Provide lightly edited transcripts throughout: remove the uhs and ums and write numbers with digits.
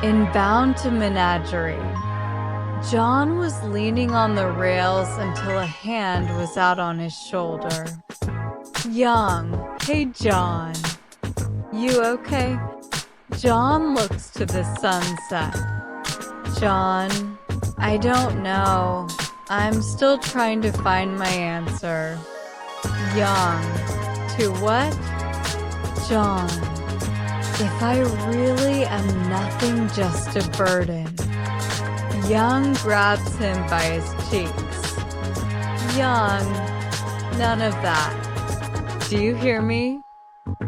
Inbound to menagerie. John was leaning on the rails until a hand was out on his shoulder. Young, hey John. You okay? John looks to the sunset. John, I don't know. I'm still trying to find my answer. Young, to what? John, if I really am nothing, just a burden. Young grabs him by his cheeks. Young, none of that. Do you hear me?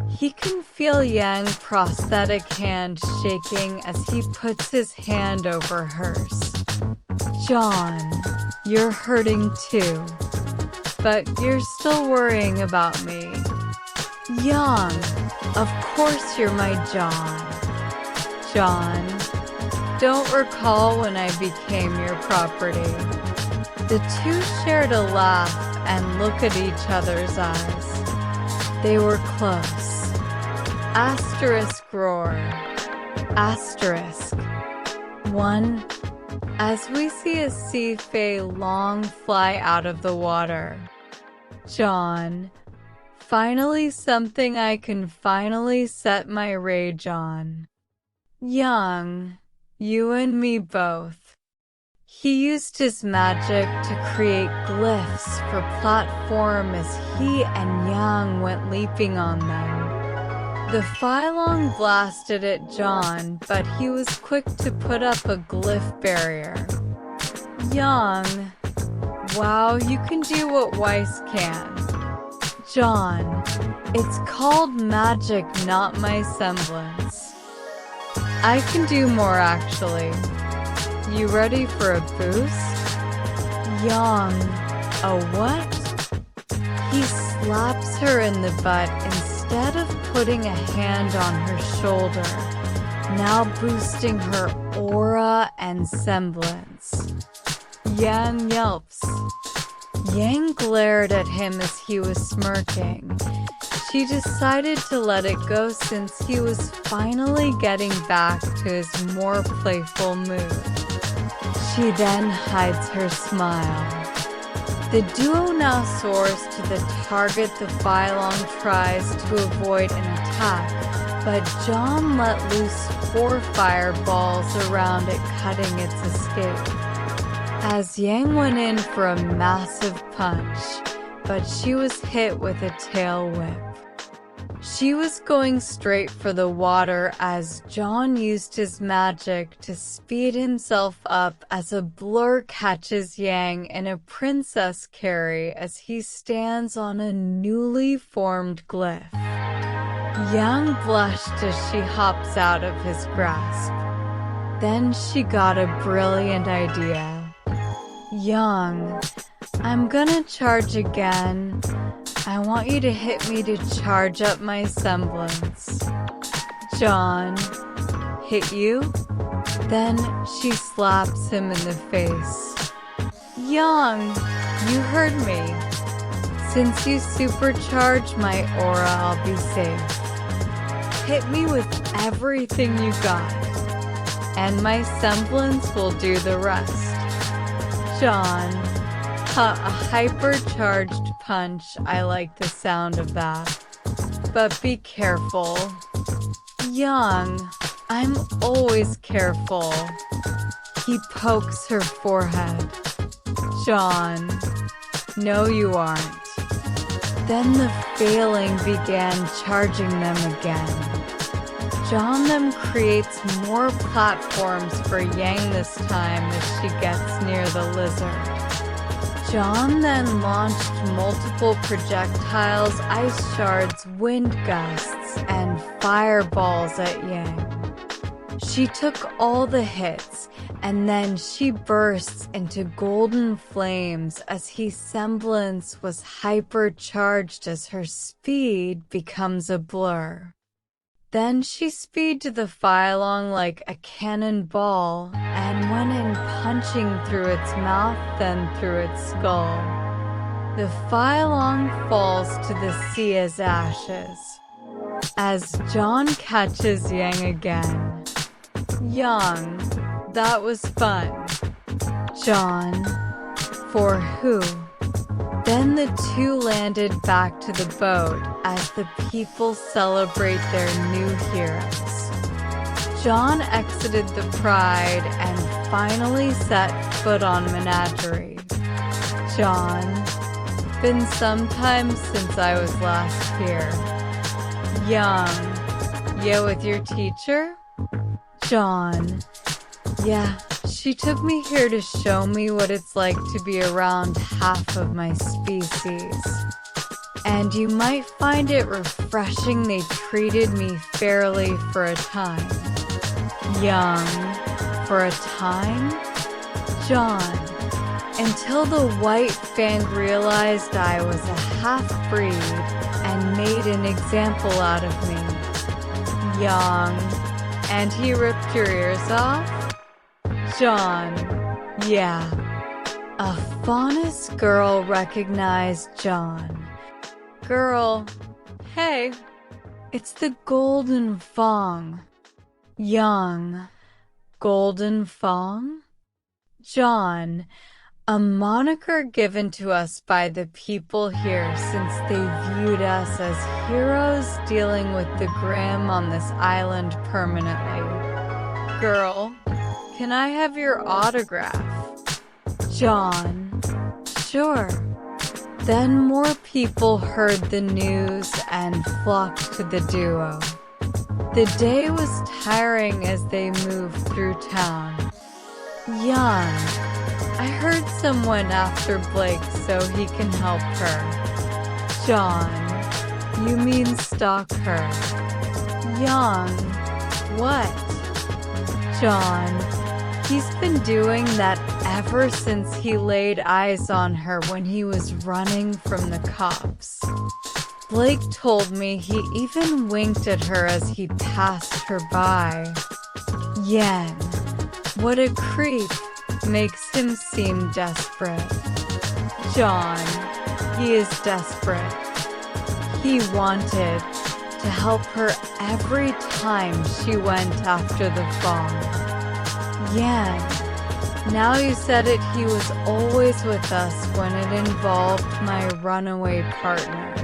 He can feel Yang's prosthetic hand shaking as he puts his hand over hers. John, you're hurting too, but you're still worrying about me. Young, of course you're my John. John, don't recall when I became your property. The two shared a laugh and look at each other's eyes. They were close. Asterisk roar. Asterisk. 1. As we see a sea fay long fly out of the water. John. Finally something I can finally set my rage on. Young. You and me both. He used his magic to create glyphs for platform as he and Yang went leaping on them. The Phylong blasted at John, but he was quick to put up a glyph barrier. Yang, wow, you can do what Weiss can. John, it's called magic, not my semblance. I can do more actually. You ready for a boost? Yang, a what? He slaps her in the butt instead of putting a hand on her shoulder, now boosting her aura and semblance. Yang yelps. Yang glared at him as he was smirking. She decided to let it go since he was finally getting back to his more playful mood. She then hides her smile. The duo now soars to the target the Phylong tries to avoid an attack, but John let loose 4 fireballs around it, cutting its escape. As Yang went in for a massive punch, but she was hit with a tail whip. She was going straight for the water as John used his magic to speed himself up as a blur catches Yang in a princess carry as he stands on a newly formed glyph. Yang blushed as she hops out of his grasp. Then she got a brilliant idea. Yang, I'm gonna charge again. I want you to hit me to charge up my semblance. John, hit you? Then she slaps him in the face. Yang, you heard me. Since you supercharge my aura, I'll be safe. Hit me with everything you got, and my semblance will do the rest. John, a hypercharged punch. I like the sound of that. But be careful. Young, I'm always careful. He pokes her forehead. John, no you aren't. Then the failing began charging them again. John then creates more platforms for Yang this time as she gets near the lizard. John then launched multiple projectiles, ice shards, wind gusts, and fireballs at Yang. She took all the hits, and then she bursts into golden flames as his semblance was hypercharged as her speed becomes a blur. Then she speed to the Phylong like a cannonball and went in punching through its mouth, then through its skull. The Phylong falls to the sea as ashes. As John catches Yang again. Young. That was fun. Jaune. For who? Then the two landed back to the boat as the people celebrate their new heroes. Jaune exited the Pride and finally set foot on Menagerie. Jaune. Been some time since I was last here. Young. Yeah, with your teacher? Jaune. Yeah, she took me here to show me what it's like to be around half of my species. And you might find it refreshing they treated me fairly for a time. Young. For a time? Jaune. Until the white fang realized I was a half-breed and made an example out of me. Young. And he ripped your ears off? Jaune. Yeah. A Faunus girl recognized Jaune. Girl. Hey. It's the Golden Fong. Young. Golden Fong? Jaune. A moniker given to us by the people here since they viewed us as heroes dealing with the grim on this island permanently. Girl, can I have your autograph? Jaune. Sure. Then more people heard the news and flocked to the duo. The day was tiring as they moved through town. Young. I heard someone after Blake so he can help her. Jaune. You mean stalk her. Young. What? Jaune. He's been doing that ever since he laid eyes on her when he was running from the cops. Blake told me he even winked at her as he passed her by. Yen. What a creep. Makes him seem desperate. Jaune. He is desperate. He wanted to help her every time she went after the Fong. Yen. Now you said it, he was always with us when it involved my runaway partner.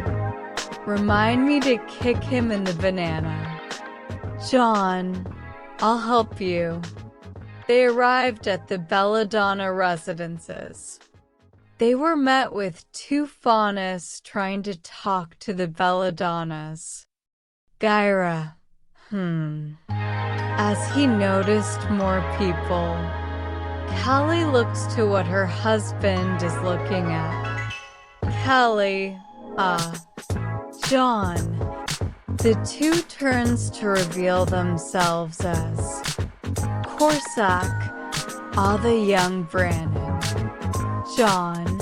Remind me to kick him in the banana. Jaune. I'll help you. They arrived at the Belladonna residences. They were met with two Faunus trying to talk to the Belladonnas. Gyra. As he noticed more people, Callie looks to what her husband is looking at. Callie. Jaune. The two turns to reveal themselves as Corsac, the young Branwen. Jaune.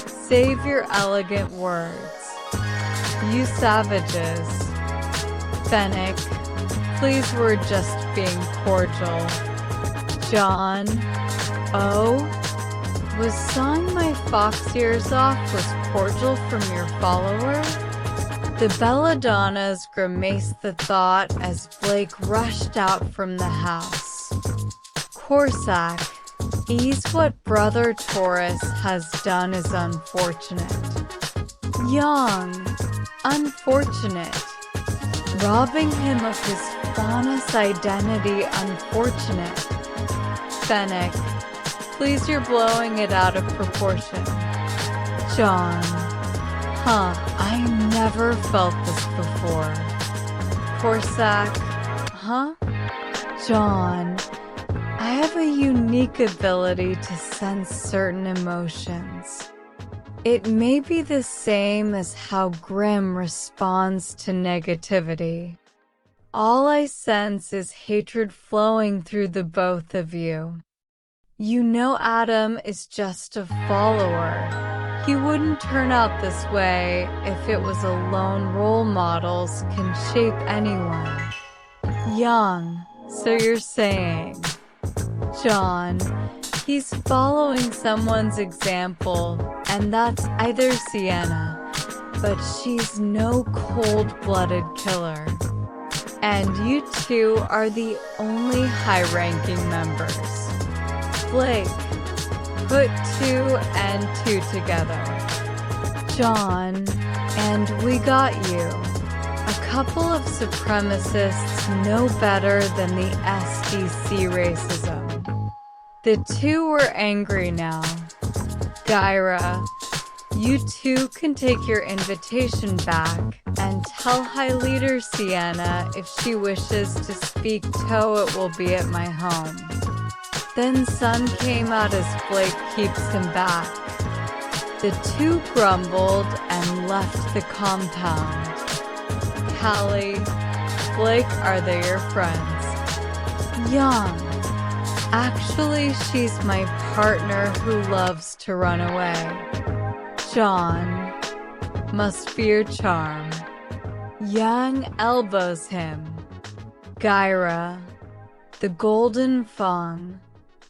Save your elegant words. You savages. Fennec. Please, we're just being cordial. Jaune. Oh? Was sawing my fox ears off was cordial from your follower? The Belladonnas grimaced the thought as Blake rushed out from the house. Corsac, ease what Brother Taurus has done is unfortunate. Young, unfortunate. Robbing him of his Faunus identity, unfortunate. Fennec, please, you're blowing it out of proportion. Jaune. I never felt this before. Corsac. Jaune. I have a unique ability to sense certain emotions. It may be the same as how Grimm responds to negativity. All I sense is hatred flowing through the both of you. You know Adam is just a follower. He wouldn't turn out this way if it was alone role models can shape anyone. Young, so you're saying. Jaune, he's following someone's example, and that's either Sienna, but she's no cold-blooded killer. And you two are the only high-ranking members. Blake, put 2 and 2 together. John, and we got you. A couple of supremacists no better than the SDC racism. The two were angry now. Gyra, you two can take your invitation back and tell High Leader Sienna if she wishes to speak to it will be at my home. Then Sun came out as Blake keeps him back. The two grumbled and left the compound. Callie, Blake, are they your friends? Young. Actually, she's my partner who loves to run away. John, must be your charm. Young elbows him. Gyra, the Golden Fang.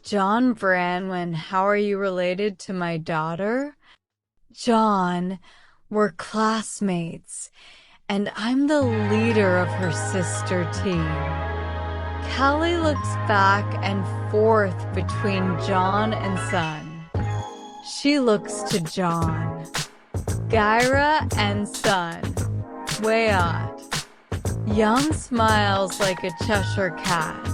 Jaune Branwen, how are you related to my daughter? John, we're classmates, and I'm the leader of her sister team. Callie looks back and forth between John and Sun. She looks to John. Gyra and Sun. Way odd. Young smiles like a Cheshire cat.